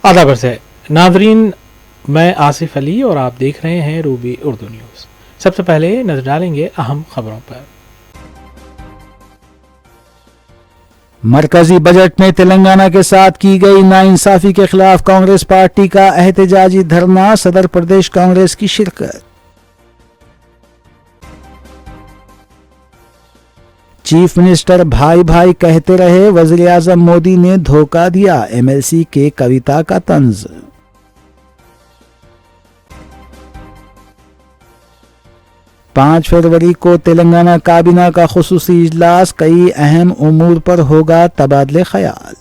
आधा बरस है नाजरीन, मैं आसिफ अली और आप देख रहे हैं रूबी उर्दू न्यूज़। सबसे पहले नजर डालेंगे अहम खबरों पर। मरकजी बजट में तेलंगाना के साथ की गई नाइंसाफी के खिलाफ कांग्रेस पार्टी का एहतजाजी धरना, सदर प्रदेश कांग्रेस की शिरकत। चीफ मिनिस्टर भाई भाई कहते रहे, वजीर आजम मोदी ने धोखा दिया, एमएलसी के कविता का तंज। पाँच फरवरी को तेलंगाना काबीना का खुसूसी इजलास, कई अहम उमूर पर होगा तबादले ख्याल।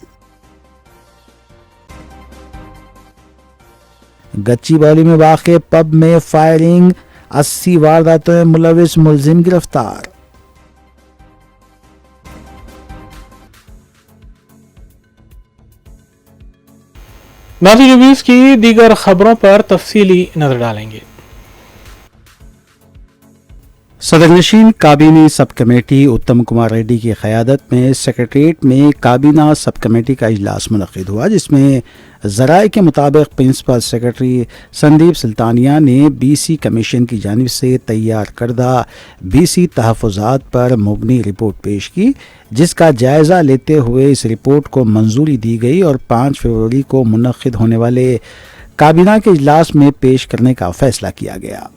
गच्चीबौली में वाक़े पब में फायरिंग, 80 वारदातों में मुलविस मुलजिम गिरफ्तार। नाज़रीन, न्यूज़ की दीगर खबरों पर तफसीली नजर डालेंगे। सदरनशीन काबीना सब कमेटी उत्तम कुमार रेड्डी की क़यादत में सेक्रेटरीट में काबीना सब कमेटी का इजलास मुनक़्क़िद हुआ, जिसमें ज़राए के मुताबिक प्रिंसिपल सेक्रेटरी संदीप सुल्तानिया ने बीसी कमीशन की जानिब से तैयार करदा बीसी तहफ़्फ़ुज़ात पर मुबनी रिपोर्ट पेश की, जिसका जायज़ा लेते हुए इस रिपोर्ट को मंजूरी दी गई और 5 फरवरी को मुनक़्क़िद होने वाले काबीना के इजलास में पेश करने का फैसला किया गया।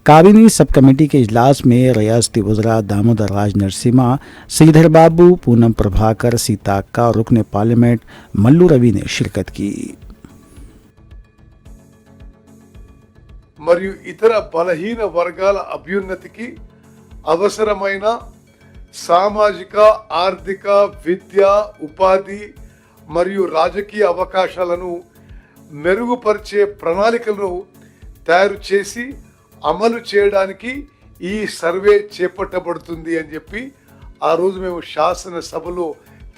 काबीनी सब कमेटी के इजलास में रियासती वज़रा दामोदर राज नरसिम्हा, श्रीधर बाबू, पूनम प्रभाकर, सीता अक्का और रुकन पार्लियामेंट मल्लू रवि ने शिरकत की। మరియు ఇతర బలహీన వర్గాల అభ్యున్నతికి అవసరమైన సామాజిక, ఆర్థిక, విద్య, ఉపాధి మరియు రాజకీయ అవకాశాలను మెరుగుపరిచే ప్రణాళికలను తయారు చేసి అమలు చేయడానికి ఈ సర్వే చేపట్టబడుతుంది అని చెప్పి ఆ రోజు మేము శాసనసభలో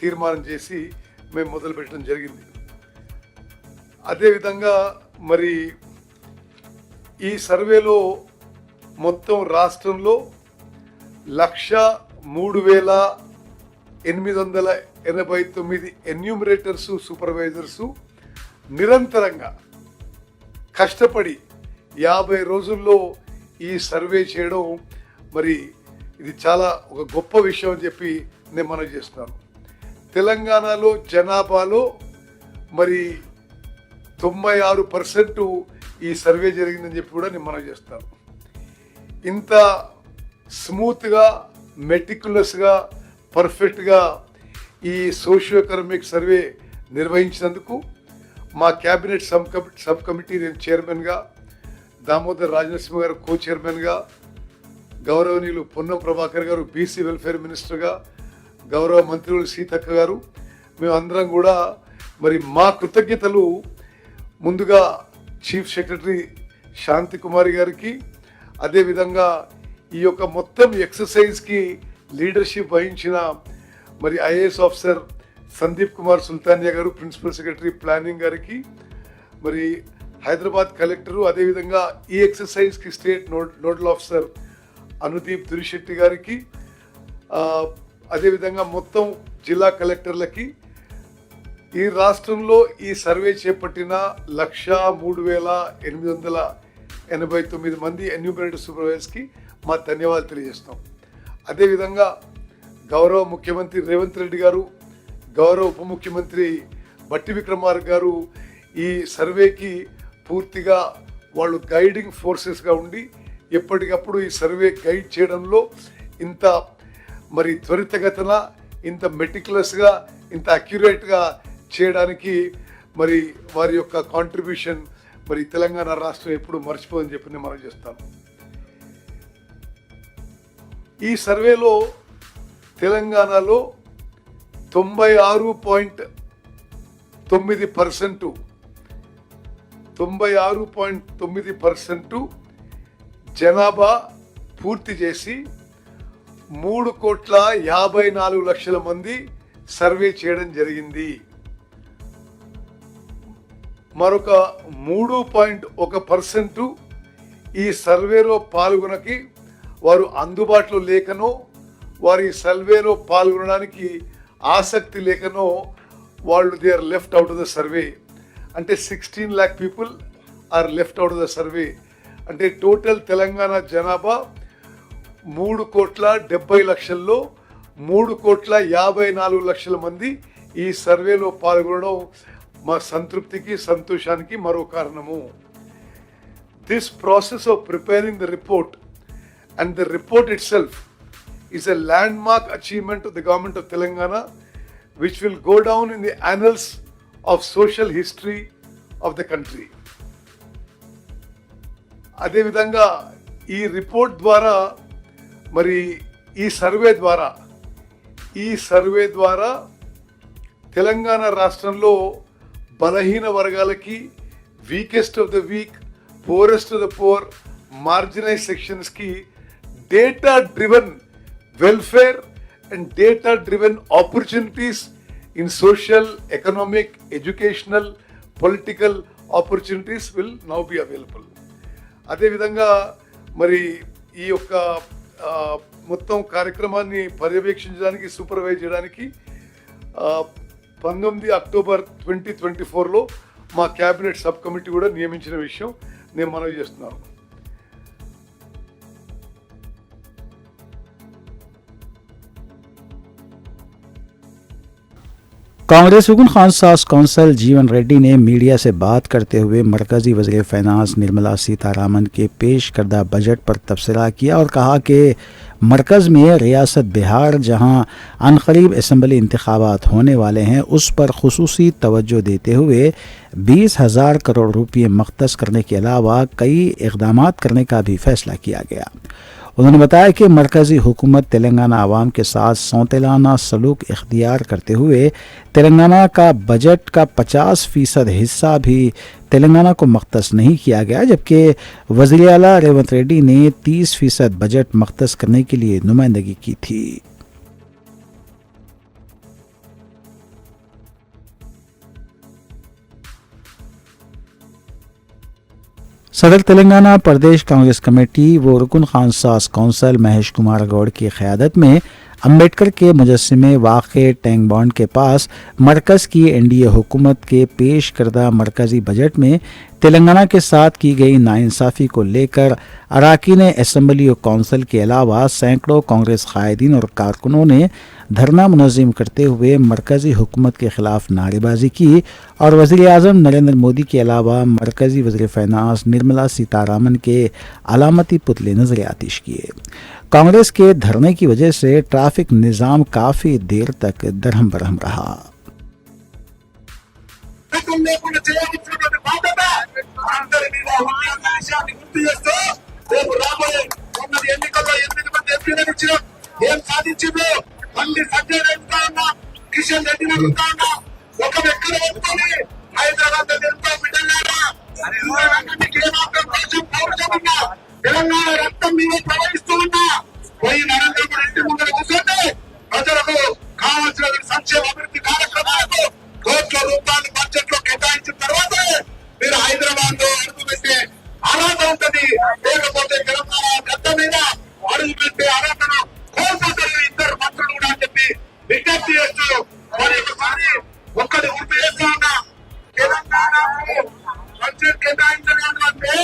తీర్మానం చేసి మేము మొదలుపెట్టడం జరిగింది. అదేవిధంగా మరి ఈ సర్వేలో మొత్తం రాష్ట్రంలో 1,03,889 ఎన్యూమరేటర్సు, సూపర్వైజర్సు నిరంతరంగా కష్టపడి 50 రోజుల్లో ఈ సర్వే చేయడం మరి ఇది చాలా ఒక గొప్ప విషయం అని చెప్పి నేను మనవి చేస్తున్నాను. తెలంగాణలో జనాభాలో మరి 96% ఈ సర్వే జరిగిందని చెప్పి కూడా నేను మనవి చేస్తాను. ఇంత స్మూత్గా, మెటిక్యులస్గా, పర్ఫెక్ట్గా ఈ సోషియో ఎకనామిక్ సర్వే నిర్వహించినందుకు మా క్యాబినెట్ సబ్ కమిటీ, నేను చైర్మన్గా, దామోదర్ రాజనరసింహ గారు కో చైర్మన్గా, గౌరవనీయులు పొన్నం ప్రభాకర్ గారు బీసీ వెల్ఫేర్ మినిస్టర్గా, గౌరవ మంత్రులు సీతక్క గారు, మేమందరం కూడా మరి మా కృతజ్ఞతలు ముందుగా చీఫ్ సెక్రటరీ శాంతి కుమారి గారికి, అదేవిధంగా ఈ యొక్క మొత్తం ఎక్సర్సైజ్కి లీడర్షిప్ వహించిన మరి ఐఏఎస్ ఆఫీసర్ సందీప్ కుమార్ సుల్తానియా గారు, ప్రిన్సిపల్ సెక్రటరీ ప్లానింగ్ గారికి, మరి హైదరాబాద్ కలెక్టరు, అదేవిధంగా ఈ ఎక్సర్సైజ్కి state nodal officer Anudeep Durishetti గారికి, అదేవిధంగా మొత్తం జిల్లా కలెక్టర్లకి, ఈ రాష్ట్రంలో ఈ సర్వే చేపట్టిన 1,03,889 మంది ఎన్యూమరేటర్ సూపర్వైజర్స్కి మా ధన్యవాదాలు తెలియజేస్తాం. అదేవిధంగా గౌరవ ముఖ్యమంత్రి రేవంత్ రెడ్డి గారు, గౌరవ ఉప ముఖ్యమంత్రి బట్టి విక్రమార్క గారు ఈ సర్వేకి పూర్తిగా వాళ్ళు గైడింగ్ ఫోర్సెస్గా ఉండి ఎప్పటికప్పుడు ఈ సర్వే గైడ్ చేయడంలో ఇంత మరి త్వరితగతిన, ఇంత మెటిక్యులస్గా, ఇంత అక్యురేట్గా చేయడానికి మరి వారి యొక్క కాంట్రిబ్యూషన్ మరి తెలంగాణ రాష్ట్రం ఎప్పుడు మర్చిపోదని చెప్పి నేను మనం చేస్తాను. ఈ సర్వేలో తెలంగాణలో 96.9% జనాభా పూర్తి చేసి 3,54,00,000 మంది సర్వే చేయడం జరిగింది. మరొక 3.1% ఈ సర్వేలో పాల్గొనకి వారు అందుబాటులో లేకనో, వారి సర్వేలో పాల్గొనడానికి ఆసక్తి లేకనో వాళ్ళు they are left out of the survey. అంటే 16 lakh people are left out of the survey. అంటే టోటల్ తెలంగాణ జనాభా 3,70,00,000లో 3,54,00,000 మంది ఈ సర్వేలో పాల్గొనడం మా సంతృప్తికి సంతోషానికి మరో కారణము. This process of preparing the report and the report it self is a landmark achievement of the government of Telangana, which will go down in the annals of social history of the country. అదే విధంగా ఈ report ద్వారా మరి ఈ survey ద్వారా తెలంగాణ రాష్ట్రంలో బలహీన వర్గాలకి, weakest of the weak, poorest of the poor, marginalise సెక్షన్స్కి data driven welfare and data driven opportunities in social, economic, educational, political opportunities will now be available. అదే విధంగా మరి ఈ యొక్క మొత్తం కార్యక్రమాన్ని పర్యవేక్షించడానికి, సూపర్వైజ్ చేయడానికి 19 అక్టోబర్ 2024లో మా క్యాబినెట్ సబ్ కమిటీ కూడా నియమించిన విషయం నేను మనవి చేస్తున్నాను. कांग्रेस रुकन खानसास कौंसल जीवन रेड्डी ने मीडिया से बात करते हुए मरकजी वज़ीर फाइनेंस निर्मला सीतारामन के पेश करदा बजट पर तबसरा किया और कहा कि मरकज़ में रियासत बिहार जहां अनकरीब असम्बली इंतखाबात होने वाले हैं उस पर खुसूसी तवज्जो देते हुए 20,000 करोड़ रुपये मख्तस करने के अलावा कई इक़दामात करने का भी फैसला किया गया। उन्होंने बताया कि मरकज़ी हुकूमत तेलंगाना आवाम के साथ सौतेलाना सलूक इख्तियार करते हुए तेलंगाना का बजट का 50% हिस्सा भी तेलंगाना को मख्तस नहीं किया गया, जबकि वज़ीर आला रेवंत रेड्डी ने 30% बजट मख्तस करने के लिए नुमाइंदगी की थी। सदर तेलंगाना प्रदेश कांग्रेस कमेटी व रुकन खानसास कौंसल महेश कुमार गौड़ की क़यादत में अम्बेडकर के मुजस्समे वाक़े टैंक बॉन्ड के पास मरकज़ की एनडीए हुकूमत के पेश करदा मरकज़ी बजट में तेलंगाना के साथ की गई नाइंसाफ़ी को लेकर अरकान असम्बली और कौंसिल के अलावा सैकड़ों कांग्रेस कायदीन और कारकुनों ने धरना मुनज़्ज़म करते हुए मरकज़ी हुकूमत के ख़िलाफ़ नारेबाजी की और वज़ीर आज़म नरेंद्र मोदी के अलावा मरकज़ी वज़ीर फाइनेंस निर्मला सीतारामन के अलामती पुतले नज़र आतिश किए। कांग्रेस के धरने की वजह से ट्रैफिक निज़ाम काफ़ी देर तक दरहम बरहम रहा। మళ్ళీ సంజయ్ అడుగుతా ఉన్నా, కిషన్ రెడ్డిని అడుగుతా ఉన్నా, ఒక వ్యక్తిని ఒప్పుకొని హైదరాబాద్ ఎంతో బిడ్డలారా ఏమాత్రం పౌరుషం ఉన్నా తెలంగాణ రక్తం మీద ప్రవహిస్తూ ఉన్నా పోయి నరేంద్ర మోడీ ఇంటి ముందర కూర్చోండి, ప్రజలకు కావాల్సిన సంక్షేమ అభివృద్ధి కార్యక్రమాలకు కోట్ల రూపాయలు బడ్జెట్ లో కేటాయించిన తర్వాత మీరు హైదరాబాద్ లో అడుగు పెట్టే అర్హత ఉంటుంది, లేకపోతే తెలంగాణ గడ్డ మీద అడుగు పెట్టే అర్హతను కోల్పోతారు ఇద్దరు మంత్రులు కూడా అని చెప్పి విజ్ఞప్తి చేస్తూ మరి ఒకసారి ఒక్కటి గుర్తు చేస్తా ఉన్నా, తెలంగాణకు బడ్జెట్ కేటాయించడం అంటే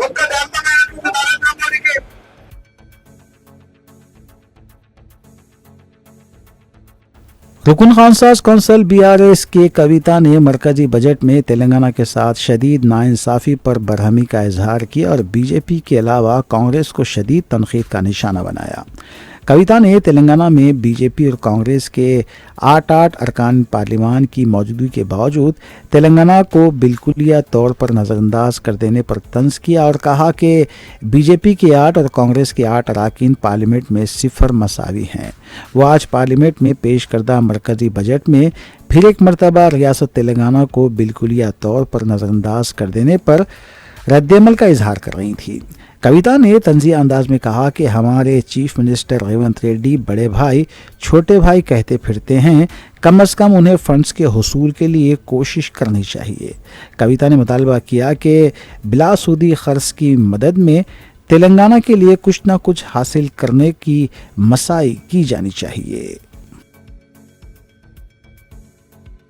ఒక్కటి అర్థమైనటువంటి నరేంద్ర మోడీకి रुकन खानसास कौंसल बीआरएस के कविता ने मरकजी बजट में तेलंगाना के साथ शदीद नाइंसाफ़ी पर बरहमी का इजहार किया और बीजेपी के अलावा कांग्रेस को शदीद तनकीद का निशाना बनाया। कविता ने तेलंगाना में बीजेपी और कांग्रेस के 8 अरकान पार्लिमान की मौजूदगी के बावजूद तेलंगाना को बिल्कुलिया तौर पर नज़रअंदाज कर देने पर तंज किया और कहा कि बीजेपी के 8 और कांग्रेस के 8 अरकान पार्लियामेंट में सिफर मसावी हैं। वो आज पार्लियामेंट में पेश करदा मरकजी बजट में फिर एक मरतबा रियासत तेलंगाना को बिल्कुलिया तौर पर नज़रअंदाज कर देने पर रद्दअमल का इजहार कर रही थी। कविता ने तंज़िया अंदाज में कहा कि हमारे चीफ मिनिस्टर रेवंत रेड्डी बड़े भाई छोटे भाई कहते फिरते हैं, कम अज़ कम उन्हें फंड्स के हुसूल के लिए कोशिश करनी चाहिए। कविता ने मुतालबा किया कि बिलासूदी ख़र्च की मदद में तेलंगाना के लिए कुछ न कुछ हासिल करने की मसाई की जानी चाहिए।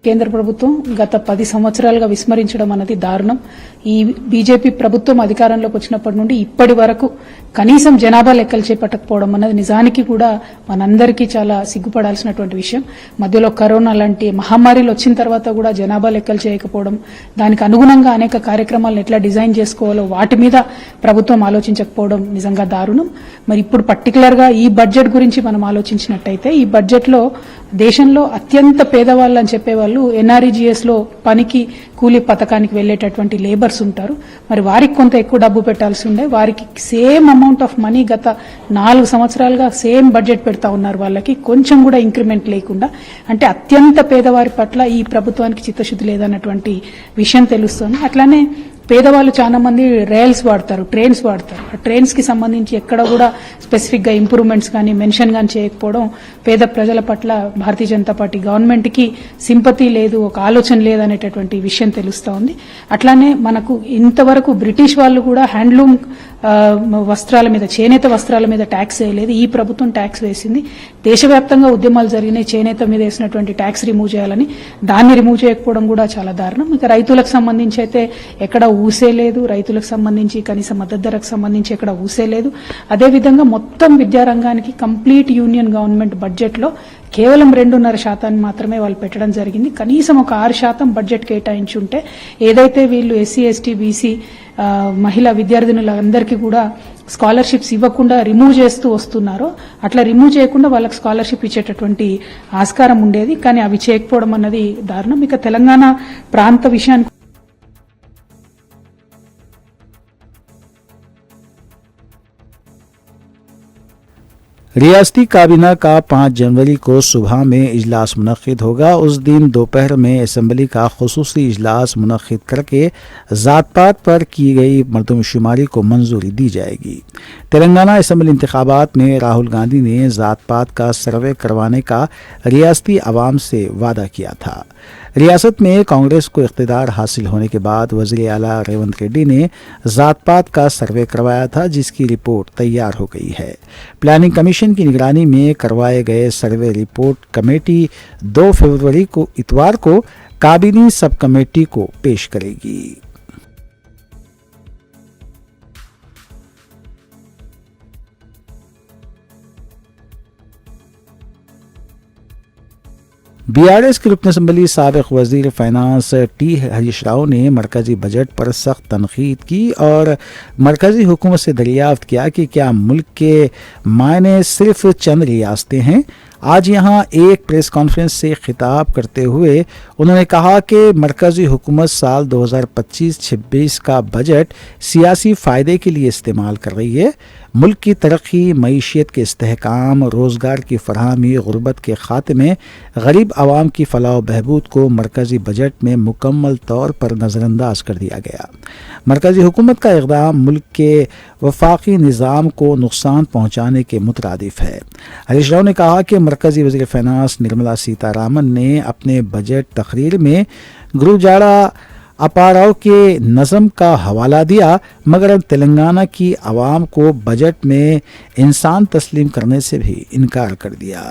కేంద్ర ప్రభుత్వం గత 10 సంవత్సరాలుగా విస్మరించడం అన్నది దారుణం. ఈ బీజేపీ ప్రభుత్వం అధికారంలోకి వచ్చినప్పటి నుండి ఇప్పటి వరకు కనీసం జనాభా లెక్కలు చేపట్టకపోవడం అన్నది నిజానికి కూడా మనందరికీ చాలా సిగ్గుపడాల్సినటువంటి విషయం. మధ్యలో కరోనా లాంటి మహమ్మారిలు వచ్చిన తర్వాత కూడా జనాభా లెక్కలు చేయకపోవడం, దానికి అనుగుణంగా అనేక కార్యక్రమాలను ఎట్లా డిజైన్ చేసుకోవాలో వాటి మీద ప్రభుత్వం ఆలోచించకపోవడం నిజంగా దారుణం. మరి ఇప్పుడు పర్టికులర్ గా ఈ బడ్జెట్ గురించి మనం ఆలోచించినట్టయితే ఈ బడ్జెట్ లో దేశంలో అత్యంత పేదవాళ్ళు అని చెప్పేవాళ్ళు ఎన్ఆర్ఈజీఎస్ లో పనికి కూలీ పథకానికి వెళ్లేటటువంటి లేబర్స్ ఉంటారు. మరి వారికి కొంత ఎక్కువ డబ్బు పెట్టాల్సి ఉండే, వారికి సేమ్ అమౌంట్ ఆఫ్ మనీ గత 4 సంవత్సరాలుగా సేమ్ బడ్జెట్ పెడతా ఉన్నారు. వాళ్ళకి కొంచెం కూడా ఇంక్రిమెంట్ లేకుండా, అంటే అత్యంత పేదవారి పట్ల ఈ ప్రభుత్వానికి చిత్తశుద్ధి లేదన్నటువంటి విషయం తెలుస్తోంది. అట్లానే పేదవాళ్ళు చాలా మంది రైల్స్ వాడతారు, ట్రైన్స్ వాడతారు. ఆ ట్రైన్స్ కి సంబంధించి ఎక్కడ కూడా స్పెసిఫిక్ గా ఇంప్రూవ్మెంట్స్ కానీ మెన్షన్ కానీ చేయకపోవడం పేద ప్రజల పట్ల భారతీయ జనతా పార్టీ గవర్నమెంట్ కి సింపతి లేదు, ఒక ఆలోచన లేదనేటటువంటి విషయం తెలుస్తా ఉంది. అట్లానే మనకు ఇంతవరకు బ్రిటిష్ వాళ్ళు కూడా హ్యాండ్లూమ్ వస్త్రాల మీద, చేనేత వస్త్రాల మీద ట్యాక్స్ వేయలేదు. ఈ ప్రభుత్వం ట్యాక్స్ వేసింది. దేశవ్యాప్తంగా ఉద్యమాలు జరిగినాయి చేనేత మీద వేసినటువంటి ట్యాక్స్ రిమూవ్ చేయాలని, దాన్ని రిమూవ్ చేయకపోవడం కూడా చాలా దారుణం. ఇక రైతులకు సంబంధించి అయితే ఎక్కడ ఊసే లేదు, రైతులకు సంబంధించి కనీస మద్దతు ధరకు సంబంధించి ఎక్కడ ఊసే లేదు. అదేవిధంగా మొత్తం విద్యారంగానికి కంప్లీట్ యూనియన్ గవర్నమెంట్ బడ్జెట్ లో కేవలం 2.5% మాత్రమే వాళ్ళు పెట్టడం జరిగింది. కనీసం ఒక 6% బడ్జెట్ కేటాయించి ఉంటే ఏదైతే వీళ్ళు ఎస్సీ ఎస్టీ బీసీ మహిళా విద్యార్థినులందరికీ కూడా స్కాలర్షిప్స్ ఇవ్వకుండా రిమూవ్ చేస్తూ వస్తున్నారో అట్లా రిమూవ్ చేయకుండా వాళ్ళకి స్కాలర్షిప్ ఇచ్చేటటువంటి ఆస్కారం ఉండేది. కానీ అవి చేయకపోవడం అన్నది దారుణం. ఇక తెలంగాణ ప్రాంత విషయానికి रियासती काबीना का 5 जनवरी को सुबह में इजलास मुनक्किद होगा। उस दिन दोपहर में असम्बली का खुसूसी इजलास मुनक्किद करके ज़ात पात पर की गई मरदमशुमारी को मंजूरी दी जाएगी। तेलंगाना असम्बली इंतखाबात में राहुल गांधी ने ज़ात पात का सर्वे करवाने का रियासती अवाम से वादा किया था। रियासत में कांग्रेस को इख्तिदार हासिल होने के बाद वज़ीर आला रेवंत रेड्डी ने ज़ात पात का सर्वे करवाया था, जिसकी रिपोर्ट तैयार हो गई है। प्लानिंग कमीशन की निगरानी में करवाए गए सर्वे रिपोर्ट कमेटी 2 फरवरी को इतवार को काबीनी सब कमेटी को पेश करेगी। बीआरएस के रुकन असम्बली साबिक वजीर फाइनेंस टी हरीश राव ने मरकजी बजट पर सख्त तनकीद की और मरकजी हुकूमत से दरियाफ्त किया कि क्या मुल्क के मायने सिर्फ चंद रियासतें हैं। आज यहाँ एक प्रेस कॉन्फ्रेंस से खिताब करते हुए उन्होंने कहा कि मरकजी हुकूमत साल 2025-26 का बजट सियासी फ़ायदे के लिए इस्तेमाल कर रही है। मुल्क की तरक्की, मईशियत के इस्तेहकाम, रोज़गार की फरहमी, गुर्बत के ख़ात्मे, गरीब आवाम की फलाह बहबूद को मरकजी बजट में मुकम्मल तौर पर नज़रअंदाज कर दिया गया। मरकजी हुकूमत का इक़दाम मुल्क के वफाकी निज़ाम को नुकसान पहुँचाने के मुतरादिफ है। हरीश राव ने कहा कि मरकजी वज़ीर फाइनेंस निर्मला सीतारामन ने अपने बजट तकरीर में गुरुजाड़ा अपाराव के नज़म का हवाला दिया, मगर तेलंगाना की आवाम को बजट में इंसान तस्लीम करने से भी इनकार कर दिया।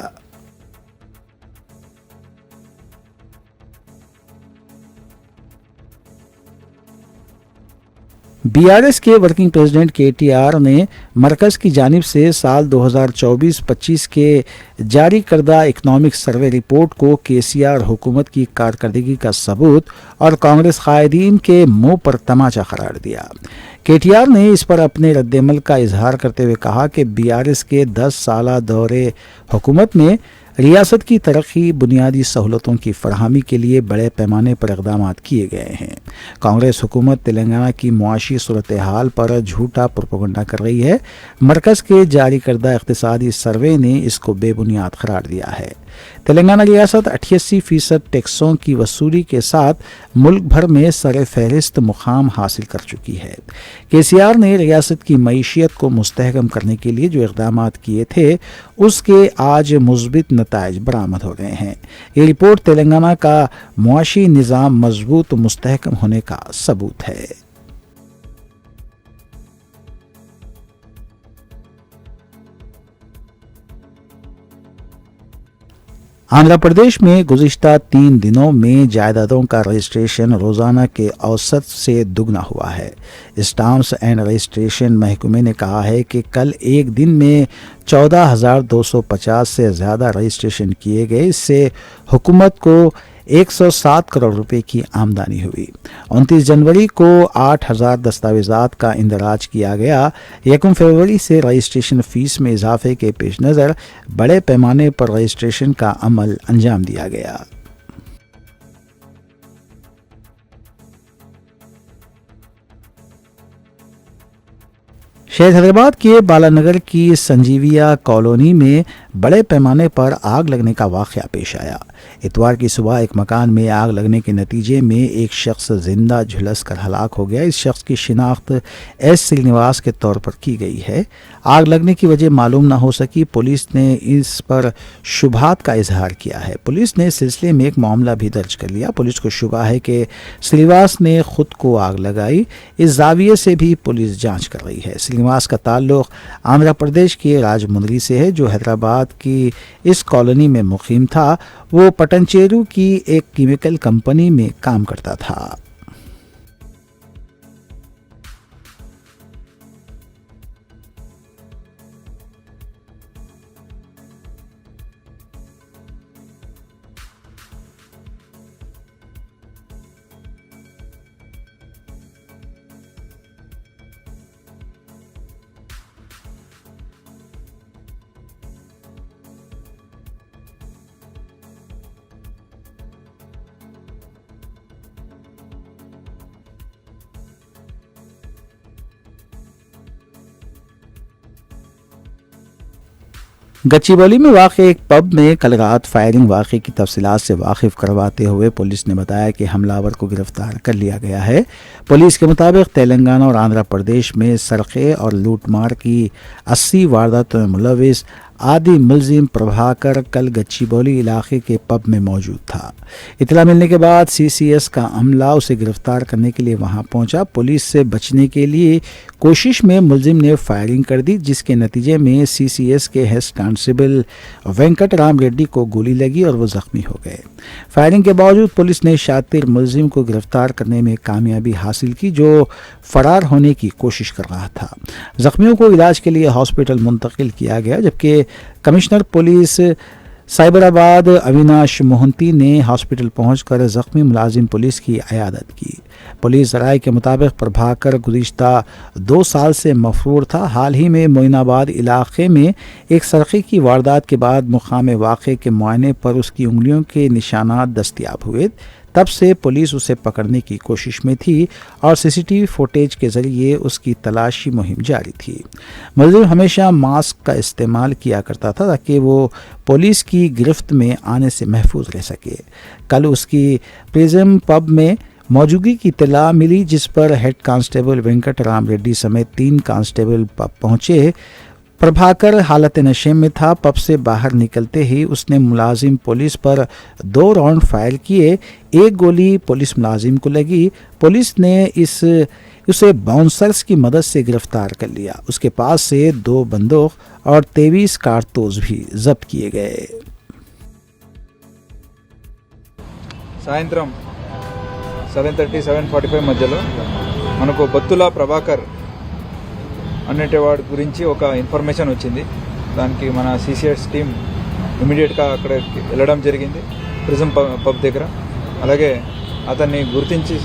बीआरएस के वर्किंग प्रेसिडेंट केटीआर ने मरकज़ की जानिब से साल 2024-25 के जारी करदा इकनॉमिक सर्वे रिपोर्ट को केसीआर हुकूमत की कारकर्दगी का सबूत और कांग्रेस कायदीन के मुंह पर तमाचा करार दिया। केटीआर ने इस पर अपने रद्दमल का इजहार करते हुए कहा कि बीआरएस के 10 साला दौरे हुकूमत में रियासत की तरक्की, बुनियादी सहूलतों की फरहमी के लिए बड़े पैमाने पर इक़दाम किए गए हैं। कांग्रेस हुकूमत तेलंगाना की मुआशी सूरत हाल पर झूठा प्रोपेगेंडा कर रही है। मरकज़ के जारी करदा इक़्तिसादी सर्वे ने इसको बेबुनियाद करार दिया है। तेलंगाना रियासत 88% टैक्सों की वसूली के साथ मुल्क भर में सर फहरिस्त मुकाम हासिल कर चुकी है। केसीआर ने रियासत की मईशियत को मुस्तहकम करने के लिए जो इक़दाम किए थे उसके आज मुस्बित नताइज बरामद हो गए हैं। ये रिपोर्ट तेलंगाना का मुआशी निज़ाम मजबूत मुस्तहकम होने का सबूत है। आंध्र प्रदेश में गुज़िश्ता 3 दिनों में जायदादों का रजिस्ट्रेशन रोज़ाना के औसत से दुगना हुआ है। स्टाम्प्स एंड रजिस्ट्रेशन महकमे ने कहा है कि कल एक दिन में 14,250 से ज़्यादा रजिस्ट्रेशन किए गए। इससे हुकूमत को 107 करोड़ रुपए की आमदनी हुई। 29 जनवरी को 8,000 दस्तावेज़ात का इंदराज किया गया। 1 फरवरी से रजिस्ट्रेशन फ़ीस में इजाफे के पेश नज़र बड़े पैमाने पर रजिस्ट्रेशन का अमल अंजाम दिया गया। शहर हैदराबाद के बालानगर की संजीविया कॉलोनी में बड़े पैमाने पर आग लगने का वाक़या पेश आया। इतवार की सुबह एक मकान में आग लगने के नतीजे में एक शख्स जिंदा झुलस कर हलाक हो गया। इस शख्स की शिनाख्त एस श्रीनिवास के तौर पर की गई है। आग लगने की वजह मालूम न हो सकी। पुलिस ने इस पर शुबहात का इजहार किया है। पुलिस ने इस सिलसिले में एक मामला भी दर्ज कर लिया। पुलिस को शुबा है कि श्रीनिवास ने खुद को आग लगाई। इस जाविये से भी पुलिस जांच कर रही है। श्रीनिवास का ताल्लुक आंध्र प्रदेश के राजमुंद्री से है, जो हैदराबाद की इस कॉलोनी में मुकीम था। वो पटनचेरू की एक केमिकल कंपनी में काम करता था। गच्चीबौली में वाक़ एक पब में कल रात फायरिंग वाक़े की तफसीलात से वाकिफ़ करवाते हुए पुलिस ने बताया कि हमलावर को गिरफ्तार कर लिया गया है। पुलिस के मुताबिक तेलंगाना और आंध्र प्रदेश में सरक़े और लूटमार की 80 वारदातों में मुलविस आदि मुलजिम प्रभाकर कल गच्चीबौली इलाके के पब में मौजूद था। इतला मिलने के बाद CCS का अमला उसे गिरफ्तार करने के लिए वहां पहुंचा। पुलिस से बचने के लिए कोशिश में मुलजिम ने फायरिंग कर दी, जिसके नतीजे में CCS के हेड कांस्टेबल वेंकट राम रेड्डी को गोली लगी और वो जख्मी हो गए। फायरिंग के बावजूद पुलिस ने शातिर मुलजिम को गिरफ्तार करने में कामयाबी हासिल की, जो फरार होने की कोशिश कर रहा था। जख्मियों को इलाज के लिए हॉस्पिटल मुंतकिल किया गया, जबकि कमिश्नर पुलिस साइबराबाद अविनाश मोहंती ने हॉस्पिटल पहुंचकर जख्मी मुलाजिम पुलिस की अयादत की। पुलिस ज़राए के मुताबिक प्रभाकर गुज़िश्ता 2 साल से मफरूर था। हाल ही में मोइनाबाद इलाके में एक सरक़े की वारदात के बाद मुकाम वाक़े के मुआयने पर उसकी उंगलियों के निशानात दस्तयाब हुए। तब से पुलिस उसे पकड़ने की कोशिश में थी और CCTV फुटेज के ज़रिए उसकी तलाशी मुहिम जारी थी। मुलज़िम हमेशा मास्क का इस्तेमाल किया करता था ताकि वो पुलिस की गिरफ्त में आने से महफूज रह सके। कल उसकी प्रिज्म पब में मौजूदगी की इत्तला मिली, जिस पर हेड कांस्टेबल वेंकट राम रेड्डी समेत 3 कांस्टेबल पब पहुंचे। प्रभाकर हालत नशे में था। पब से बाहर निकलते ही उसने मुलाजिम पुलिस पर 2 राउंड फायर किए। एक गोली पुलिस मुलाजिम को लगी। पुलिस ने उसे बाउंसर्स की मदद से गिरफ्तार कर लिया। उसके पास से 2 बंदूक और 23 कारतूस भी जब्त किए गए। సాయంత్రం 7:30-7:45 మధ్యలో మనకు బత్తుల ప్రభాకర్ అనేటివాడి గురించి ఒక ఇన్ఫర్మేషన్ వచ్చింది. దానికి మన CCS టీం ఇమీడియట్గా అక్కడికి వెళ్ళడం జరిగింది, ప్రిజం పబ్ దగ్గర. అలాగే అతన్ని గుర్తించి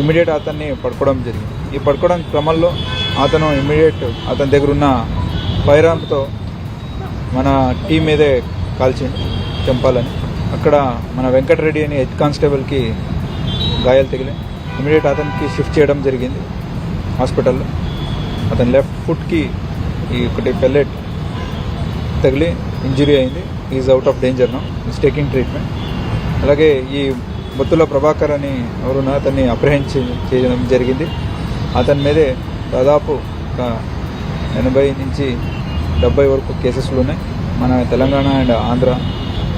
ఇమీడియట్ అతన్ని పట్టుకోవడం జరిగింది. ఈ పట్టుకోవడం క్రమంలో అతను ఇమీడియట్ అతని దగ్గర ఉన్న ఫైర్ ఆర్మ్తో మన టీం మీదే కాల్చిండు చంపాలని. అక్కడ మన వెంకటరెడ్డి అని హెడ్ కానిస్టేబుల్కి గాయాలు తగిలాయి. ఇమీడియట్ అతనికి షిఫ్ట్ చేయడం జరిగింది హాస్పిటల్లో. అతని లెఫ్ట్ ఫుట్కి ఈ ఒకటి పెల్లెట్ తగిలి ఇంజరీ అయింది. Is out of danger now, is taking treatment. అలాగే ఈ బొత్తుల ప్రభాకర్ అని ఎవరున్నా అతన్ని అప్రహెండ్ చేయడం జరిగింది. అతని మీదే దాదాపు ఒక 80 నుంచి 70 వరకు కేసెస్లు ఉన్నాయి మన తెలంగాణ అండ్ ఆంధ్ర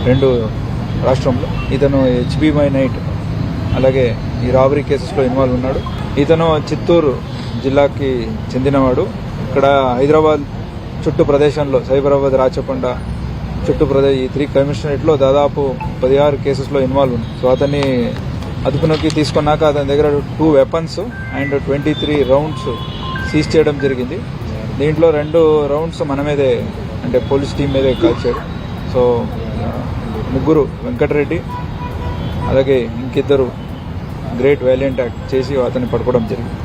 2 రాష్ట్రంలో. ఇతను HB/night అలాగే ఈ రాబరీ కేసెస్లో ఇన్వాల్వ్ ఉన్నాడు. ఇతను చిత్తూరు జిల్లాకి చెందినవాడు. ఇక్కడ హైదరాబాద్ చుట్టూ ప్రదేశంలో సైబరాబాద్, రాచకొండ, చుట్టూ ఈ 3 కమిషనరేట్లో దాదాపు 16 కేసెస్లో ఇన్వాల్వ్ ఉంది. సో అతన్ని అదుపులోకి తీసుకున్నాక అతని దగ్గర 2 వెపన్స్ అండ్ 23 రౌండ్స్ సీజ్ చేయడం జరిగింది. దీంట్లో 2 రౌండ్స్ మన మీదే అంటే పోలీస్ టీం మీదే కాల్చాడు. సో 3 వెంకటరెడ్డి అలాగే ఇంకిద్దరు గ్రేట్ వ్యాలియంట్ యాక్ట్ చేసి అతన్ని పట్టుకోవడం జరిగింది.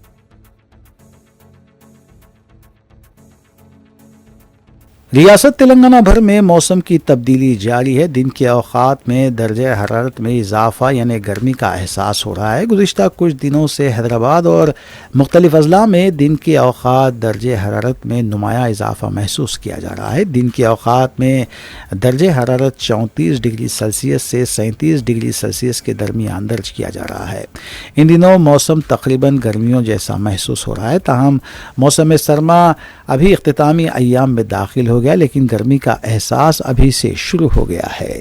रियासत तेलंगाना भर में मौसम की तब्दीली जारी है। दिन के औक़ात में दर्जे हरारत में इजाफा यानी गर्मी का एहसास हो रहा है। गुज़िश्ता कुछ दिनों से हैदराबाद और मुख्तलिफ अजला में दिन के औक़ात दर्जे हरारत में नुमाया इजाफा महसूस किया जा रहा है। दिन के औक़ात में दर्जे हरारत 34 डिग्री सेल्सियस से 37 डिग्री सेल्सियस के दरमियान दर्ज किया जा रहा है। इन दिनों मौसम तकरीबन गर्मियों जैसा महसूस हो रहा है। ताहम मौसम सरमा अभी इख्तितामी अय्याम में दाखिल हो गया, लेकिन गर्मी का एहसास अभी से शुरू हो गया है।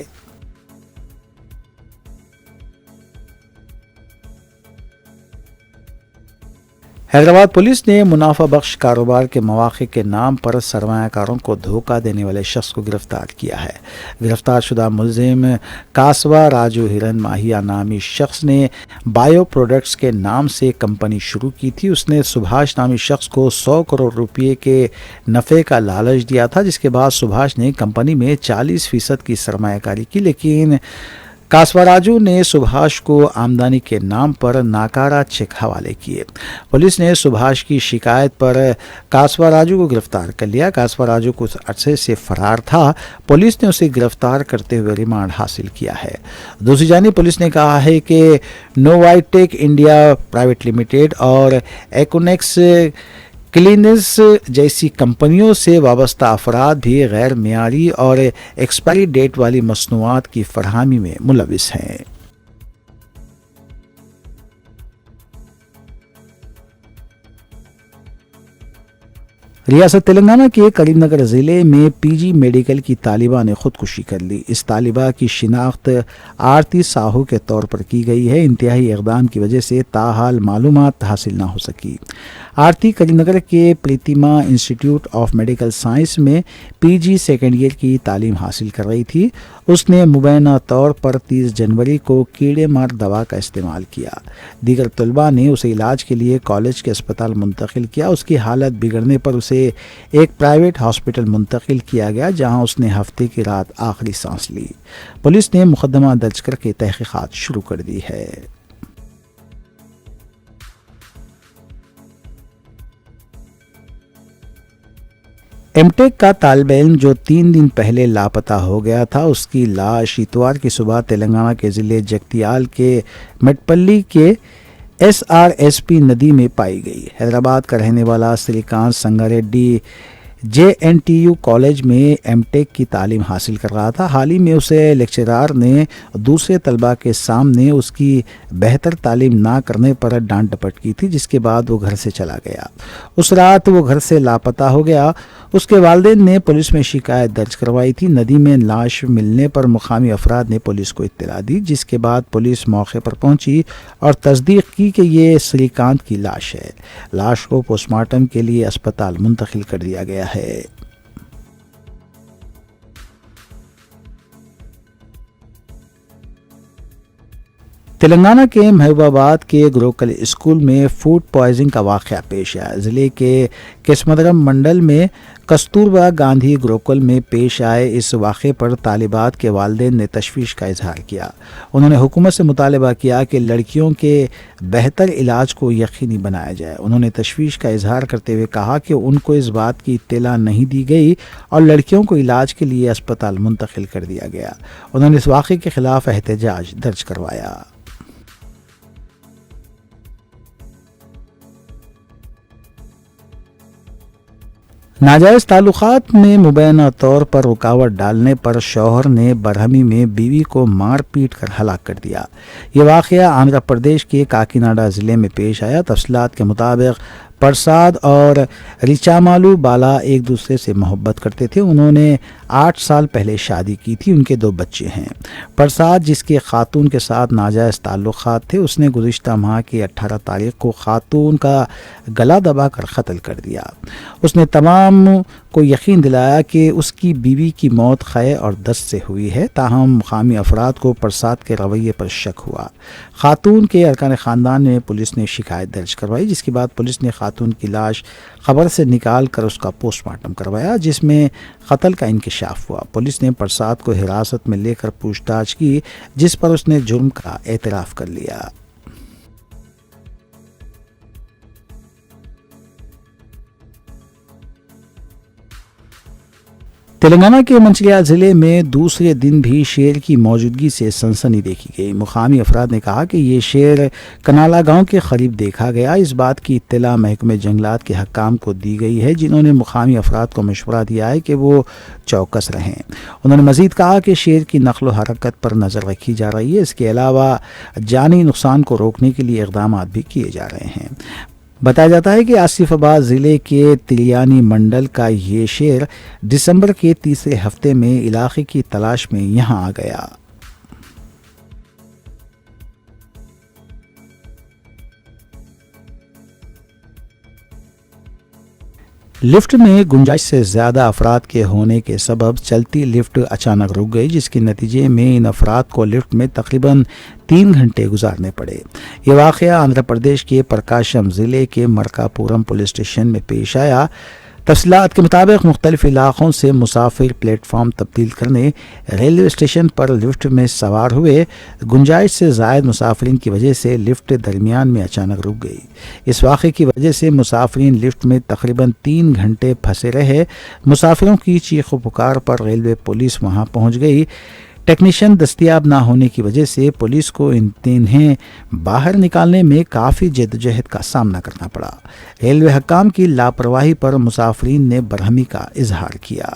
हैदराबाद पुलिस ने मुनाफा बख्श कारोबार के मौक़े के नाम पर सरमायाकारों को धोखा देने वाले शख्स को गिरफ्तार किया है। गिरफ्तार शुदा मुलजिम कासवा राजू हिरन माहिया नामी शख्स ने बायो प्रोडक्ट्स के नाम से कंपनी शुरू की थी। उसने सुभाष नामी शख्स को 100 करोड़ रुपये के नफ़े का लालच दिया था, जिसके बाद सुभाष ने कंपनी में 40% की सरमायाकारी की, लेकिन कासवा राजू ने सुभाष को आमदनी के नाम पर नाकारा चेक हवाले किए। पुलिस ने सुभाष की शिकायत पर कासवा राजू को गिरफ्तार कर लिया। कासवा राजू कुछ अरसे से फरार था। पुलिस ने उसे गिरफ्तार करते हुए रिमांड हासिल किया है। दूसरी जानिब पुलिस ने कहा है कि नोवाइटेक इंडिया प्राइवेट लिमिटेड और एकोनेक्स क्लीनर्स जैसी कंपनियों से वाबस्ता अफराद भी गैर मियारी और एक्सपायरी डेट वाली मसनूआत की फरहमी में मुलविस हैं। रियासत तेलंगाना के करीमनगर ज़िले में पीजी मेडिकल की तालिबा ने खुदकुशी कर ली। इस तालिबा की शिनाख्त आरती साहू के तौर पर की गई है। इंतहाई इक़दाम की वजह से ताहाल मालूमात हासिल ना हो सकी। आरती करीमनगर के Pritima institute of medical science में पीजी सेकेंड ईयर की तालीम हासिल कर रही थी। उसने मुबैना तौर पर 30 जनवरी को कीड़े मार दवा का इस्तेमाल किया। दीगर तलबा ने उसे इलाज के लिए कॉलेज के अस्पताल मुंतकिल किया। उसकी हालत बिगड़ने पर उसे एक प्राइवेट हॉस्पिटल मुंतकिल किया गया, जहां उसने हफ्ते की रात आखिरी सांस ली। पुलिस ने मुकदमा दर्ज करके तहकीकात शुरू कर दी है। एमटेक का तालिब इल्म जो 3 दिन पहले लापता हो गया था, उसकी लाश इतवार की सुबह तेलंगाना के ज़िले जगतियाल के मेटपल्ली के SRSP नदी में पाई गई। हैदराबाद का रहने वाला श्रीकांत संगारेड्डी JNTU कॉलेज में एमटेक की तालीम हासिल कर रहा था। हाल ही में उसे लेक्चरार ने दूसरे तलबा के सामने उसकी बेहतर तालीम ना करने पर डांट डपट की थी, जिसके बाद वो घर से चला गया। उस रात वो घर से लापता हो गया। उसके वालिदैन ने पुलिस में शिकायत दर्ज करवाई थी। नदी में लाश मिलने पर मुकामी अफराद ने पुलिस को इत्तला दी, जिसके बाद पुलिस मौके पर पहुंची और तस्दीक की कि ये श्रीकांत की लाश है। लाश को पोस्टमार्टम के लिए अस्पताल मुंतकिल कर दिया गया है। तेलंगाना के महबूबाबाद के गुरुकुल स्कूल में फूड पॉइजनिंग का वाक़या पेश आया। ज़िले के केसमदरम मंडल में कस्तूरबा गांधी गुरुकुल में पेश आए इस वाक़े पर तालिबात के वालिदैन ने तशवीश का इजहार किया। उन्होंने हुकूमत से मुतालबा किया कि लड़कियों के बेहतर इलाज को यकीनी बनाया जाए। उन्होंने तशवीश का इजहार करते हुए कहा कि उनको इस बात की इत्तला नहीं दी गई और लड़कियों को इलाज के लिए अस्पताल मुंतकिल कर दिया गया। उन्होंने इस वाक़े के ख़िलाफ़ एहतजाज दर्ज करवाया। नाजायज़ ताल्लुक़ात में मुबैना तौर पर रुकावट डालने पर शौहर ने बरहमी में बीवी को मार पीट कर हलाक कर दिया। ये वाक़या आंध्र प्रदेश के काकीनाडा ज़िले में पेश आया। तफसीलात के मुताबिक प्रसाद और रिचामालू बाला एक दूसरे से मोहब्बत करते थे। उन्होंने 8 साल पहले शादी की थी। उनके 2 बच्चे हैं। प्रसाद, जिसके खातून के साथ नाजायज़ ताल्लुक़ात थे, उसने गुज़िश्ता माह की 18 तारीख को खातून का गला दबाकर कत्ल कर दिया। उसने तमाम کو یقین دلایا کہ اس کی بیوی کی موت خے اور دست سے ہوئی ہے، تاہم مقامی افراد کو پرساد کے رویے پر شک ہوا۔ خاتون کے ارکان خاندان نے پولیس نے شکایت درج کروائی، جس کے بعد پولیس نے خاتون کی لاش قبر سے نکال کر اس کا پوسٹ مارٹم کروایا، جس میں قتل کا انکشاف ہوا۔ پولیس نے پرساد کو حراست میں لے کر پوچھ تاچھ کی، جس پر اس نے جرم کا اعتراف کر لیا۔ تلنگانہ کے منچریال ضلع میں دوسرے دن بھی شیر کی موجودگی سے سنسنی دیکھی گئی۔ مقامی افراد نے کہا کہ یہ شیر کنالا گاؤں کے قریب دیکھا گیا۔ اس بات کی اطلاع محکمہ جنگلات کے حکام کو دی گئی ہے، جنہوں نے مقامی افراد کو مشورہ دیا ہے کہ وہ چوکس رہیں۔ انہوں نے مزید کہا کہ شیر کی نقل و حرکت پر نظر رکھی جا رہی ہے، اس کے علاوہ جانی نقصان کو روکنے کے لیے اقدامات بھی کیے جا رہے ہیں۔ بتایا جاتا ہے کہ آصف آباد ضلع کے تلیانی منڈل کا یہ شیر دسمبر کے تیسرے ہفتے میں علاقے کی تلاش میں یہاں آ گیا۔ لفٹ میں گنجائش سے زیادہ افراد کے ہونے کے سبب چلتی لفٹ اچانک رک گئی، جس کے نتیجے میں ان افراد کو لفٹ میں تقریباً 3 گھنٹے گزارنے پڑے۔ یہ واقعہ آندھرا پردیش کے پرکاشم ضلع کے مرکاپورم پولیس اسٹیشن میں پیش آیا۔ تفصیلات کے مطابق مختلف علاقوں سے مسافر پلیٹ فارم تبدیل کرنے ریلوے اسٹیشن پر لفٹ میں سوار ہوئے۔ گنجائش سے زائد مسافرین کی وجہ سے لفٹ درمیان میں اچانک رک گئی۔ اس واقعے کی وجہ سے مسافرین لفٹ میں تقریباً 3 گھنٹے پھنسے رہے۔ مسافروں کی چیخ و پکار پر ریلوے پولیس وہاں پہنچ گئی۔ ٹیکنیشین دستیاب نہ ہونے کی وجہ سے پولیس کو انہیں باہر نکالنے میں کافی جدوجہد کا سامنا کرنا پڑا۔ ریلوے حکام کی لاپرواہی پر مسافرین نے برہمی کا اظہار کیا۔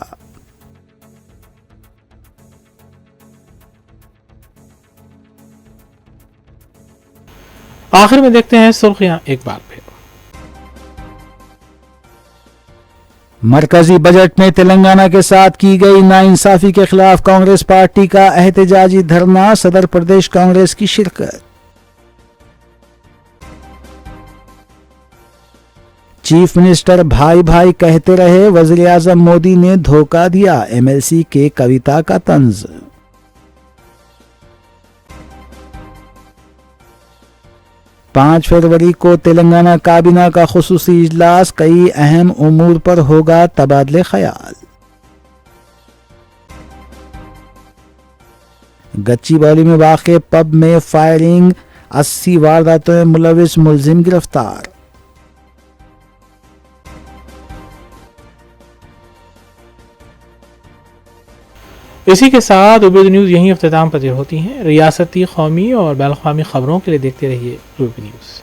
آخر میں دیکھتے ہیں سرخیاں ایک بار پھر۔ مرکزی بجٹ میں تلنگانہ کے ساتھ کی گئی ناانصافی کے خلاف کانگریس پارٹی کا احتجاجی دھرنا، صدر پردیش کانگریس کی شرکت۔ چیف منسٹر بھائی بھائی کہتے رہے، وزیر اعظم مودی نے دھوکہ دیا، ایم ایل سی کے کویتا کا طنز۔ 5 فروری کو تلنگانہ کابینہ کا خصوصی اجلاس، کئی اہم امور پر ہوگا تبادلہ خیال۔ گچی باؤلی میں واقع پب میں فائرنگ، 80 وارداتوں میں ملوث ملزم گرفتار۔ اسی کے ساتھ روبی نیوز یہیں اختتام پذیر ہوتی ہیں۔ ریاستی، قومی اور بین الاقوامی خبروں کے لیے دیکھتے رہیے روبی نیوز۔